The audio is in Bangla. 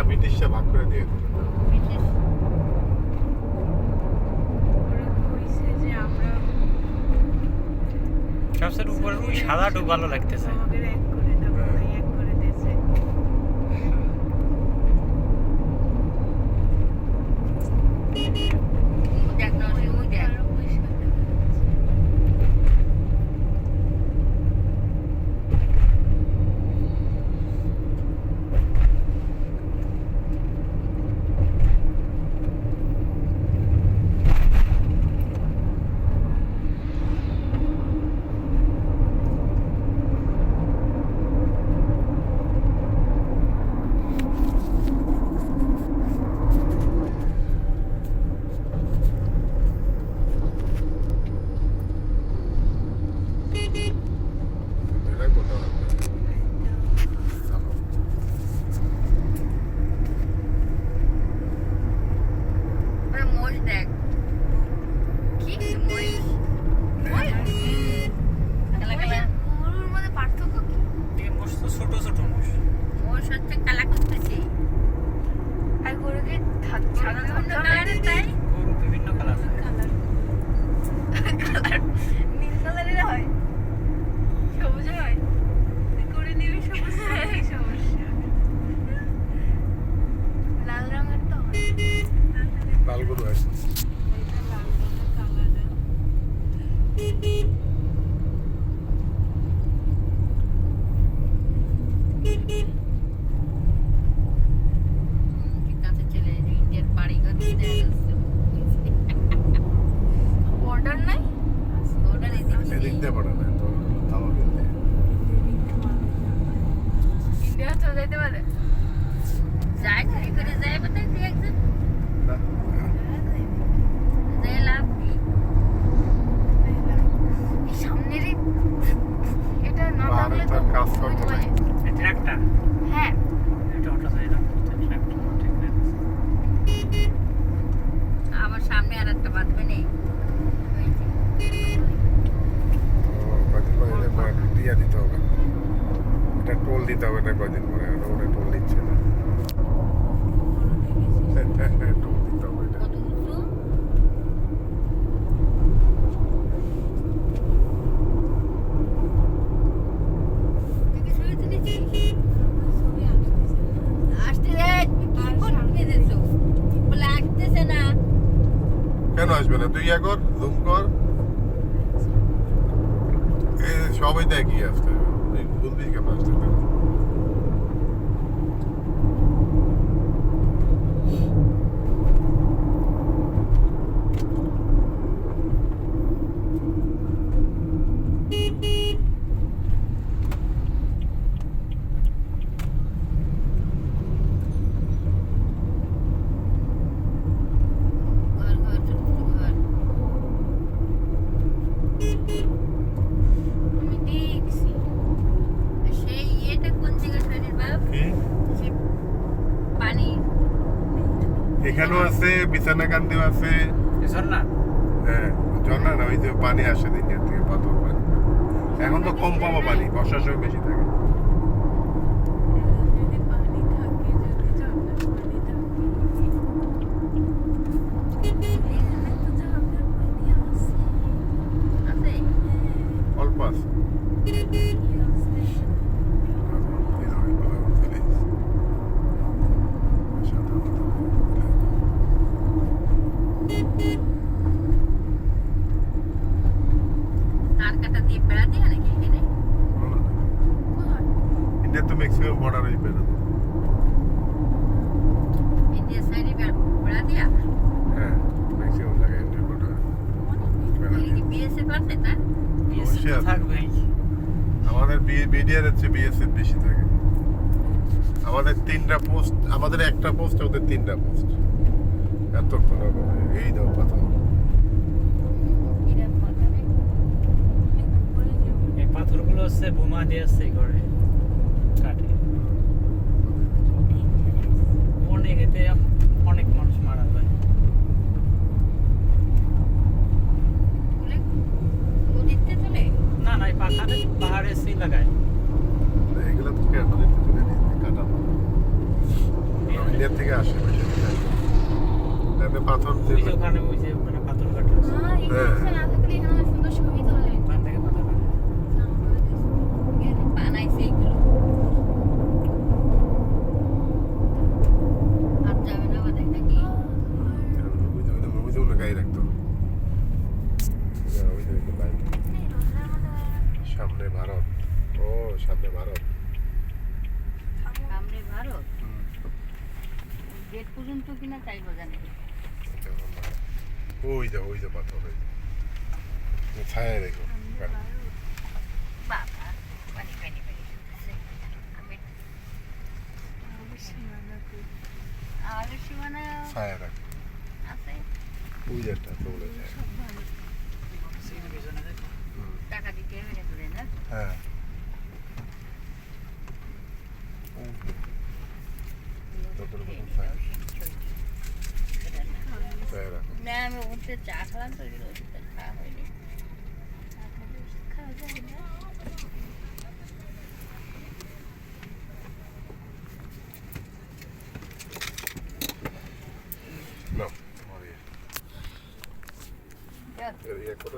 ব্রিটিশরা ভাগ করে দিয়ে দিল। ব্রিটিশ ওরা কইছে যে আমরা সবচেয়ে উপরে ওই সাদাটু ভালো লাগতেছে। আমাদের এক করে দাও, তাই এক করে দিয়েছে। দেখ না ওই দেখ আরো পরিষ্কার দেখা যাচ্ছে। এটাই কোথাও আছে। চলো। ওরা মোষ দেখ কি মহিষ কালা কালা গরুর মধ্যে পার্থক্য কি? এই মোষ তো ছোট ছোট মোষ। মোষ হচ্ছে কালা করতেছে আর গরুকে সাদা কালারের তাই গরু বিভিন্ন কালার আছে। কালার নীল কালারের হয়, সবুজ হয়, করে নিবি সবুজ কি সমস্যা? লাল রঙের তো হয়। লাল গরু আছে। এটা লাল রঙের কালারটা। কাছে চলে ইন্ডিয়ার বাড়ি ঘর দেখা যাচ্ছে বর্ডার নাই? ওটা এদিক দিয়ে পড়ে না তো আমাকে দিয়ে। ইন্ডিয়া চলে যেতে পারে। যায় ঘুরে ঘুরে যায় মানে তুই একজন না, যায় লাভ কি এই সামনেরই এটা না পাহাড়ে থাকলে তো তো কাজ খুবই করতে ভয়। নাই। এটা একটা হ্যাঁ, এটা অটো সাইড ট্রাক্টর ঠিক না। আমার সামনে আর একটা বাঁধবে নেই ওই যে কদিন পরে দিয়ে দিতে হবে। এটা টোল দিতে হবে না কদিন পরে, ওটা টোল দিচ্ছে না। টোল দিতে হবে এটা। কত উঁচু দেখে শুয়ে তুলেছিস আসতে রে কি ফোন দিয়ে দিছো বলে আসতেছে না কেন আসবে না? তুই ইয়া কর, জুম কর। এই সবাই দেখি আসতে, তুই বলবি কেন আসতে না? ঘর ঘর ছোট ছোট ঘর আমি দেখছি। সেই ইয়েটা কোন জায়গায় শরীর বাপ কি? সে পানি এখানেও আছে, বিছানাকান্দিও আছে। এসর না হ্যাঁ, ঝর্ণা না, ওই যে পানি আসে দিকে থেকে পাথর পানি। এখন তো কম পাবো পানি, বর্ষার সময় বেশি থাকে। যদি পানি থাকে, যদি ঝর্ণার পানি থাকে। এখানে তো ঝর্ণার পানি আছে। আছে অল্প আছে। কি আছে? তার কাটা দিয়ে বেড়া দিয়ে নাকি এখানে ইন্ডিয়া তো ম্যাক্সিমাম বর্ডার ওই বেরো। ইন্ডিয়া সাইডে বেড়া দিয়া হ্যাঁ, ম্যাক্সিমাম জায়গায় ইন্ডিয়া বর্ডার ওই কি বিএসএফ আছে না বিএসএফ তো থাকবেই। আমাদের বিডিআর এর চেয়ে বিএসএফ বেশি থাকে। আমাদের 3টা পোস্ট, আমাদের একটা পোস্ট, ওদের 3টা পোস্ট। এতক্ষণ এই দাও কথা। এরা মাথাবে উপরে যাবো। এই পাথরগুলো হচ্ছে বোমা দিয়ে আছে ঘরে কাটে। অনেক এতে অনেক মানুষ মারা যায়। বলে নদীতে চলে না না এই পাহাড়ে সি লাগায়। এগুলো তো কেন দিতে চলে কাটা। ইয়ে থেকে আসে ওইখান থেকে আসে। তাতে পাথর ওই যে ওখানে পাথর কাটা আছে। এখানে না থাকলে এখানে অনেক সুন্দর ছবি তোলা যেত। ওখান থেকে পাথর কাটা। বানাইছে এগুলো আর যাবে না বাদাই নাকি ওই যে ওগুলো গায়ে রাখতো ওই যে লাইন সামনে ভারত ও সামনে ভারত সামনে ভারত গেট পর্যন্ত কিনা তাই বোঝানে ওই যে পাথর ওই যে ছায়া দেখো বাবা পানি পানি পানি আমি আমাদের সীমানা ছায়া দেখো আছে ওই যে একটা চলে যায় সিন পিছনে দেখো। টাকা দিতে হবে না করে না হ্যাঁ ছায়া রাখো না আমি উঠতে চা খেলাম তো খাওয়া হয়নি খাওয়া যায় না